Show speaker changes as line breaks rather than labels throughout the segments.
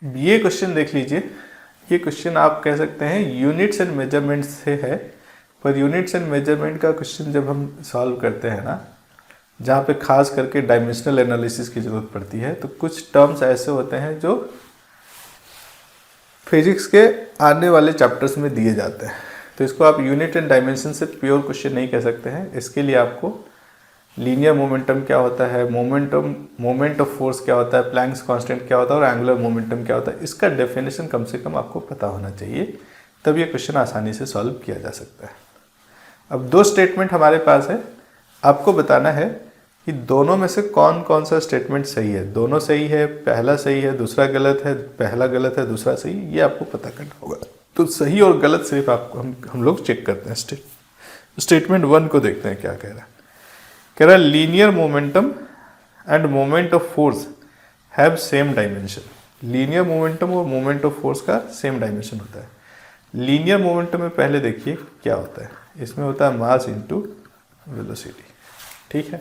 ये क्वेश्चन देख लीजिए। ये क्वेश्चन आप कह सकते हैं यूनिट्स एंड मेजरमेंट से है, पर यूनिट्स एंड मेजरमेंट का क्वेश्चन जब हम सॉल्व करते हैं ना, जहाँ पे खास करके डायमेंशनल एनालिसिस की ज़रूरत पड़ती है, तो कुछ टर्म्स ऐसे होते हैं जो फिजिक्स के आने वाले चैप्टर्स में दिए जाते हैं, तो इसको आप यूनिट एंड डायमेंशन से प्योर क्वेश्चन नहीं कह सकते हैं। इसके लिए आपको लीनियर मोमेंटम क्या होता है, मोमेंट ऑफ फोर्स क्या होता है, प्लैंक्स कांस्टेंट क्या होता है और एंगुलर मोमेंटम क्या होता है, इसका डेफिनेशन कम से कम आपको पता होना चाहिए, तब ये क्वेश्चन आसानी से सॉल्व किया जा सकता है। अब दो स्टेटमेंट हमारे पास है, आपको बताना है कि दोनों में से कौन कौन सा स्टेटमेंट सही है। दोनों सही है, पहला सही है, दूसरा गलत है, पहला गलत है, दूसरा सही, ये आपको पता करना होगा। तो सही और गलत सिर्फ आपको हम लोग चेक करते हैं। स्टेटमेंट 1 को देखते हैं क्या कह रहा है। कह रहा है linear momentum end moment of force have same dimension. Linear momentum और मोमेंट ऑफ फोर्स का सेम डायमेंशन होता है। लीनियर मोमेंटम में पहले देखिए क्या होता है, इसमें होता है मास इनटू वेलोसिटी, ठीक है।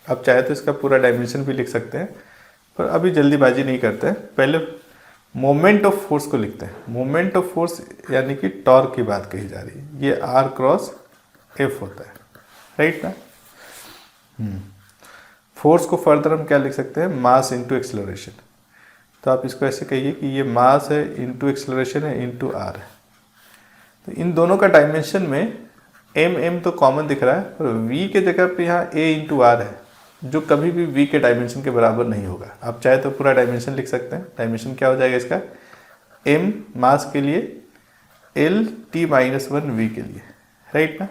आप चाहे तो इसका पूरा डायमेंशन भी लिख सकते हैं, पर अभी जल्दीबाजी नहीं करते हैं, पहले मोमेंट ऑफ फोर्स को लिखते हैं। मोमेंट ऑफ फोर्स यानी कि टॉर्क की बात कही जा रही है, ये R क्रॉस F होता है, राइट ना। फोर्स को फर्दर हम क्या लिख सकते हैं, मास इनटू एक्सेलरेशन। तो आप इसको ऐसे कहिए कि ये मास है इनटू एक्सेलरेशन है इनटू R है। तो इन दोनों का डायमेंशन में m तो कॉमन दिख रहा है, पर v के जगह पे यहाँ a इंटू आर है, जो कभी भी v के डायमेंशन के बराबर नहीं होगा। आप चाहे तो पूरा डायमेंशन लिख सकते हैं। डायमेंशन क्या हो जाएगा इसका, m मास के लिए, l t माइनस 1 v के लिए, राइट ना।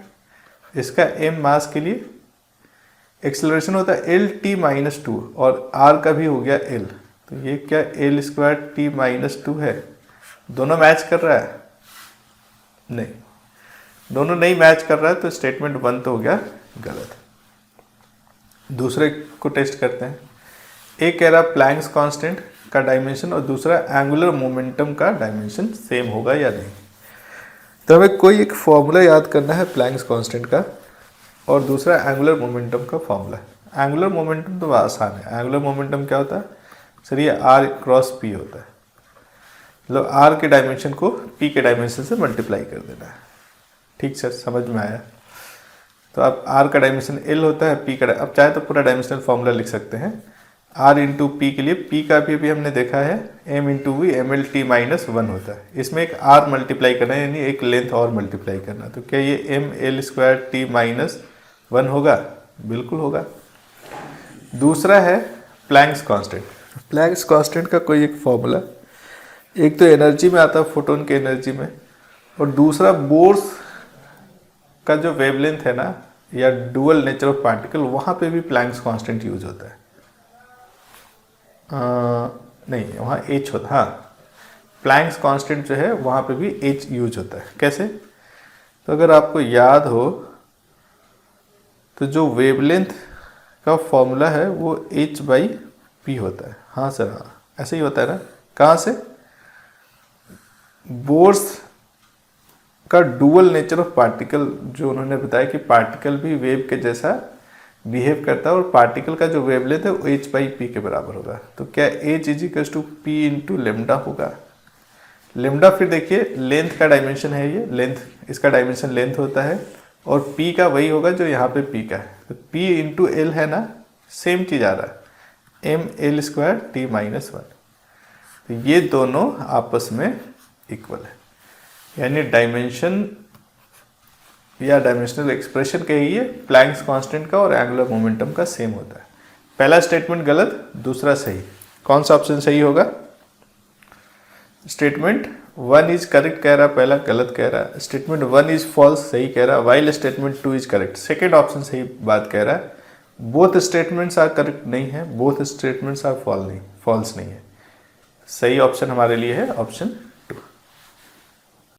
इसका m मास के लिए, एक्सेलरेशन होता है l t माइनस 2 और r का भी हो गया l, तो ये क्या l स्क्वायर t माइनस 2 है। दोनों मैच कर रहा है, नहीं, दोनों नहीं मैच कर रहा है, तो स्टेटमेंट 1 तो हो गया गलत। दूसरे को टेस्ट करते हैं। एक कह रहा प्लैंक्स कांस्टेंट का डायमेंशन और दूसरा एंगुलर मोमेंटम का डायमेंशन सेम होगा या नहीं। तो हमें कोई एक फॉर्मूला याद करना है प्लैंक्स कांस्टेंट का, और दूसरा एंगुलर मोमेंटम का फॉर्मूला। एंगुलर मोमेंटम तो आसान है। एंगुलर मोमेंटम क्या होता है सर, ये R क्रॉस P होता है, मतलब R के डायमेंशन को P के डायमेंशन से मल्टीप्लाई कर देना है। ठीक सर, समझ में आया। तो आप R का डायमेंशन L होता है, P का, अब चाहे तो पूरा डायमेंशनल फॉर्मूला लिख सकते हैं। R इंटू P के लिए, P का भी हमने देखा है M into V MLT minus 1 होता है। इसमें एक R मल्टीप्लाई करना है, यानी एक लेंथ और मल्टीप्लाई करना। तो क्या ये ML स्क्वायर T माइनस 1 होगा? बिल्कुल होगा। दूसरा है प्लैंक्स कांस्टेंट। प्लैंक्स कांस्टेंट का कोई एक फॉर्मूला, एक तो एनर्जी में आता है, फोटोन के एनर्जी में, और दूसरा बोर्स का जो वेवलेंथ है ना, या डुअल नेचर ऑफ पार्टिकल, वहाँ पे भी प्लैंक्स कांस्टेंट यूज होता है। नहीं, वहाँ h होता है। हाँ, प्लैंक्स कांस्टेंट जो है वहाँ पे भी h यूज होता है। कैसे? तो अगर आपको याद हो तो जो वेवलेंथ का फॉर्मूला है वो h/p होता है। हाँ सर, हाँ ऐसे ही होता है ना। कहाँ से? बोर्स का डुअल नेचर ऑफ पार्टिकल, जो उन्होंने बताया कि पार्टिकल भी वेव के जैसा बिहेव करता है और पार्टिकल का जो वेवलेंथ है वो h/p के बराबर होगा। तो क्या h = p इंटू लेमडा होगा। लेमडा फिर देखिए लेंथ का डायमेंशन है, ये लेंथ, इसका डायमेंशन लेंथ होता है, और p का वही होगा जो यहाँ पे p का है। तो p इंटू एल है ना, सेम चीज आ रहा है, ML स्क्वायर T माइनस 1। तो ये दोनों आपस में इक्वल है, यानी डायमेंशन या डायमेंशनल एक्सप्रेशन कहिए प्लैंक्स कांस्टेंट का और एंगुलर मोमेंटम का सेम होता है। पहला स्टेटमेंट गलत, दूसरा सही। कौन सा ऑप्शन सही होगा? स्टेटमेंट 1 इज करेक्ट कह रहा, पहला गलत कह रहा। स्टेटमेंट 1 इज फॉल्स सही कह रहा, while statement 2 is correct. Second option सही बात कह रहा है। बोथ स्टेटमेंट्स आर करेक्ट नहीं है, बोथ स्टेटमेंट्स आर फॉल्स नहीं है। सही ऑप्शन हमारे लिए है ऑप्शन